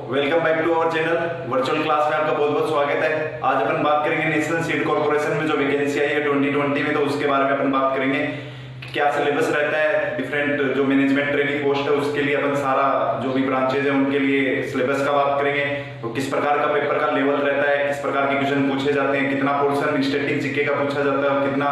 Welcome back to our channel. Virtual class में आपका बहुत बहुत स्वागत है। आज अपन बात करेंगे नेशनल सीड कॉर्पोरेशन में जो वैकेंसी आई है 2020 में, तो उसके बारे में अपन बात करेंगे। क्या सिलेबस रहता है, डिफरेंट जो मैनेजमेंट ट्रेनिंग पोस्ट है उसके लिए अपन सारा जो भी ब्रांचेज है उनके लिए सिलेबस का बात करेंगे। तो किस प्रकार का पेपर का लेवल रहता है, किस प्रकार के क्वेश्चन पूछे जाते हैं, कितना पोर्शन स्टैटिक जीके का पूछा जाता है, कितना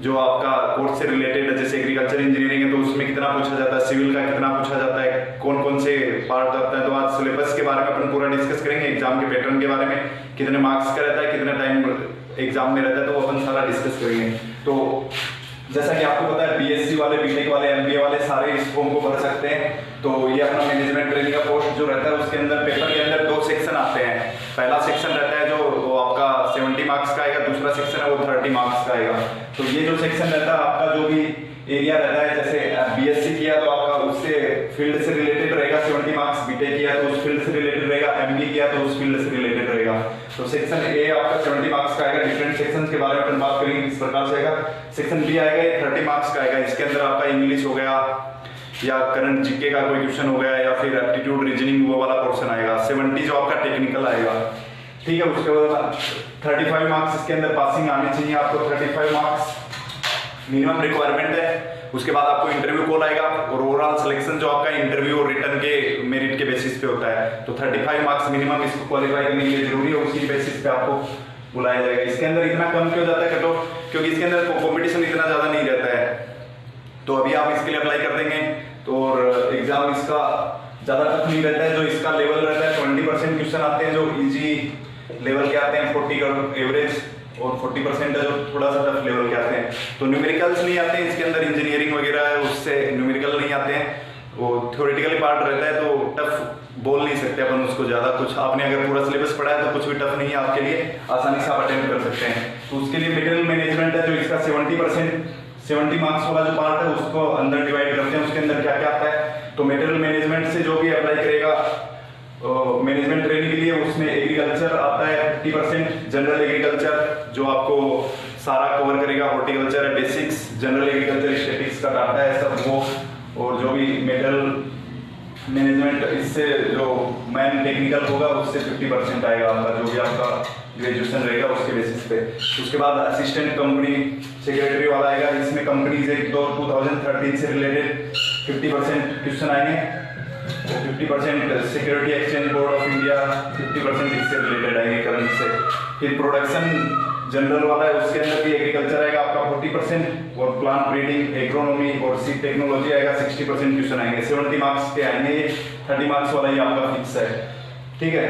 जो आपका कोर्स से रिलेटेड है जैसे एग्रीकल्चर इंजीनियरिंग है तो उसमें कितना पूछा जाता है, सिविल का कितना पूछा जाता है, कौन कौन से पार्ट आता है। तो आज सिलेबस के बारे में अपन पूरा डिस्कस करेंगे। एग्जाम के पैटर्न के बारे में, कितने मार्क्स का रहता है, कितना टाइम एग्जाम में रहता है, तो अपन सारा डिस्कस करेंगे। तो जैसा कि आपको पता है बीएससी वाले, बीटेक वाले, एमबीए वाले सारे इस फॉर्म को भर सकते हैं। तो ये अपना मैनेजमेंट ट्रेनिंग का पोस्ट जो रहता है उसके अंदर पेपर के अंदर दो सेक्शन आते हैं। पहला सेक्शन रहता है जो वो आपका 70 मार्क्स का आएगा, दूसरा सेक्शन है वो 30 मार्क्स का आएगा। तो ये जो सेक्शन रहता है आपका जो भी एरिया रहता है, जैसे बीएससी किया तो आपका उससे फील्ड से रिलेटेड रहेगा 70 मार्क्स, बीटेक किया तो उस फील्ड से रिलेटेड रहेगा, एमबीए किया तो उस फील्ड से रिलेटेड रहेगा। तो सेक्शन ए आपका 70 मार्क्स का आएगा। डिफरेंट सेक्शंस के बारे में अपन बात करेंगे किस प्रकार से आएगा। सेक्शन बी आएगा ये 30 मार्क्स का आएगा। इसके अंदर आपका इंग्लिश हो गया या करंट जीके का कोई क्वेश्चन हो गया या फिर एप्टीट्यूड रीजनिंग वो वाला पोर्शन आएगा। 70 जो आपका टेक्निकल आएगा, ठीक है। उसके बाद 35 मार्क्स इसके अंदर पासिंग आने चाहिए आपको। 35 मार्क्स मिनिमम रिक्वायरमेंट है। उसके बाद आपको इंटरव्यू कॉल आएगा और ओवरऑल सिलेक्शन जो आपका इंटरव्यू और रिटर्न के मेरिट के बेसिस पे होता है। तो 35 मार्क्स मिनिमम इसको क्वालिफाई करने के लिए जरूरी है, उसी बेसिस पे आपको बुलाया जाएगा। इसके अंदर इतना कम क्यों जाता है कट ऑफ, क्योंकि इसके अंदर कंपटीशन इतना ज्यादा नहीं रहता है। तो अभी आप इसके लिए अप्लाई कर देंगे तो और एग्जाम इसका ज्यादा टफ नहीं रहता है। जो इसका लेवल रहता है 20% क्वेश्चन आते हैं जो इजी लेवल के आते हैं, 40 का एवरेज, और 40% है जो थोड़ा सा टफ लेवल के आते हैं। तो न्यूमेरिकल्स नहीं आते हैं इसके अंदर, इंजीनियरिंग वगैरह है उससे न्यूमेरिकल नहीं आते हैं, वो थ्योरेटिकली पार्ट रहता है। तो टफ बोल नहीं सकते अपन उसको ज्यादा। कुछ आपने अगर पूरा सिलेबस पढ़ा है तो कुछ भी टफ नहीं है आपके लिए, आसानी से आप अटेम्प्ट कर सकते हैं। तो उसके लिए मटेरियल मैनेजमेंट है जो इसका 70 मार्क्स वाला जो पार्ट है उसको अंदर डिवाइड करते हैं। उसके अंदर क्या क्या आता है, तो मटेरियल मैनेजमेंट से जो भी अप्लाई करेगा मैनेजमेंट ट्रेनिंग के लिए उसमें एग्रीकल्चर आता है 50%, जनरल एग्रीकल्चर जो आपको सारा कवर करेगा, हॉर्टिकल्चर है बेसिक्स, जनरल एग्रीकल्चर स्टैटिस्टिक्स का डाटा है सब वो, और जो भी मटेरियल मैनेजमेंट इससे जो मैन टेक्निकल होगा उससे 50% आएगा आपका, जो भी आपका ग्रेजुएशन रहेगा उसके बेसिस पे। उसके बाद असिस्टेंट कंपनी सेक्रेटरी वाला आएगा। इसमें कंपनीज एक दो 2013 से रिलेटेड 50% क्वेश्चन आएंगे, 50% security exchange board of India, 50% इससे रिलेटेड आएंगे करंट से। फिर प्रोडक्शन जनरल वाला है उसके अंदर भी एग्रीकल्चर आएगा आपका 40%, और प्लांट ब्रीडिंग, एग्रोनॉमी और सीड टेक्नोलॉजी आएगा 60% क्वेश्चन आएंगे। 70 मार्क्स के आएंगे, 30 मार्क्स वाला ये आपका फिक्स है, ठीक है।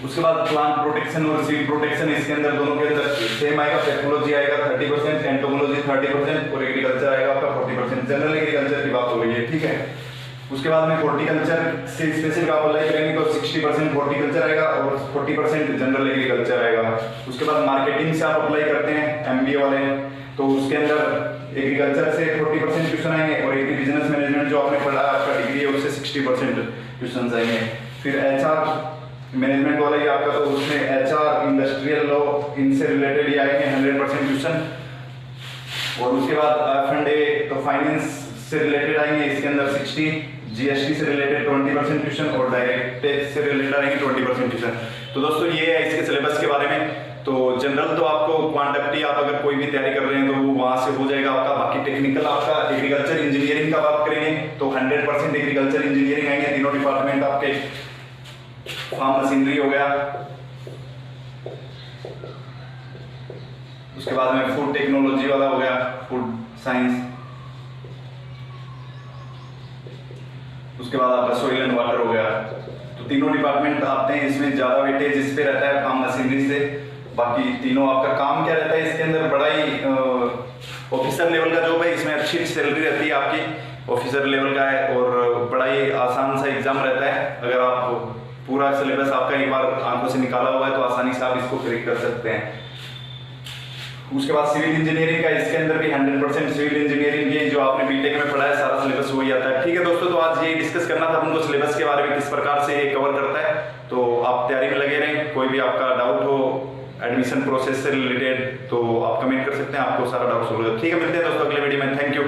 उसके बाद प्लांट प्रोटेक्शन और सीड प्रोटेक्शन इसके अंदर दोनों के अंदर सेम आएगा। टेक्नोलॉजी आएगा 30%, एंटोमोलॉजी 30% और एग्रीकल्चर आएगा आपका 40%। जनरल एग्रीकल्चर की बात हो रही है, ठीक है। उसके बाद में हॉर्टिकल्चर से स्पेसिफिक आप अप्लाई करेंगे तो 60% हॉर्टिकल्चर आएगा और 40% जनरल एग्रीकल्चर आएगा। उसके बाद मार्केटिंग से आप अप्लाई करते हैं एमबीए वाले, तो उसके अंदर एग्रीकल्चर से 40% क्वेश्चन आएंगे और एग्री बिजनेस मैनेजमेंट जो आपने पढ़ा आपका डिग्री है उससे 60% क्वेश्चन आएंगे। फिर एचआर मैनेजमेंट वाला ही आपका, तो उसमें एचआर, इंडस्ट्रियल लॉ, इनसे रिलेटेड ही आएंगे 100% क्वेश्चन। और उसके बाद F&A तो फाइनेंस से रिलेटेड आएंगे इसके अंदर 60, जीएसटी से रिलेटेड 20% क्वेश्चन और डायरेक्ट टैक्स से रिलेटेड आएंगे 20% क्वेश्चन। तो दोस्तों ये है इसके सिलेबस के बारे में। तो जनरल तो आपको क्वांटिटी आप अगर कोई भी तैयारी कर रहे हैं तो वो वहां से हो जाएगा आपका। बाकी टेक्निकल आपका एग्रीकल्चर इंजीनियरिंग का बात करेंगे तो 100% एग्रीकल्चर इंजीनियरिंग आएंगे, तीनों डिपार्टमेंट आपके। फार्म मशीनरी हो गया, उसके बाद में फूड टेक्नोलॉजी वाला हो गया, फूड साइंस, उसके बाद आपका सोइल एंड वाटर हो गया। तो तीनों डिपार्टमेंट आते हैं इसमें, ज्यादा वेटेज इस पे रहता है फार्म मशीनरी से। बाकी तीनों आपका काम क्या रहता है इसके अंदर, बड़ा ही ऑफिसर लेवल का जॉब है, इसमें अच्छी सैलरी रहती है आपकी, ऑफिसर लेवल का है और बड़ा ही आसान सा एग्जाम रहता है। अगर आप पूरा सिलेबस आपका एक बार आंखों से निकाला हुआ है तो आसानी से आप इसको क्रैक कर सकते हैं। उसके बाद सिविल इंजीनियरिंग का, इसके अंदर भी 100% सिविल इंजीनियरिंग की जो आपने बीटेक में पढ़ा है सारा सिलेबस वही आता है, ठीक है दोस्तों। तो आज ये डिस्कस करना था हमको सिलेबस के बारे में, किस प्रकार से ये कवर करता है। तो आप तैयारी में लगे रहें, कोई भी आपका डाउट हो एडमिशन प्रोसेस से रिलेटेड तो आप कमेंट कर सकते हैं, आपको सारा डाउट सोल्व होगा, ठीक है। मिलते हैं दोस्तों अगले वीडियो में, थैंक यू।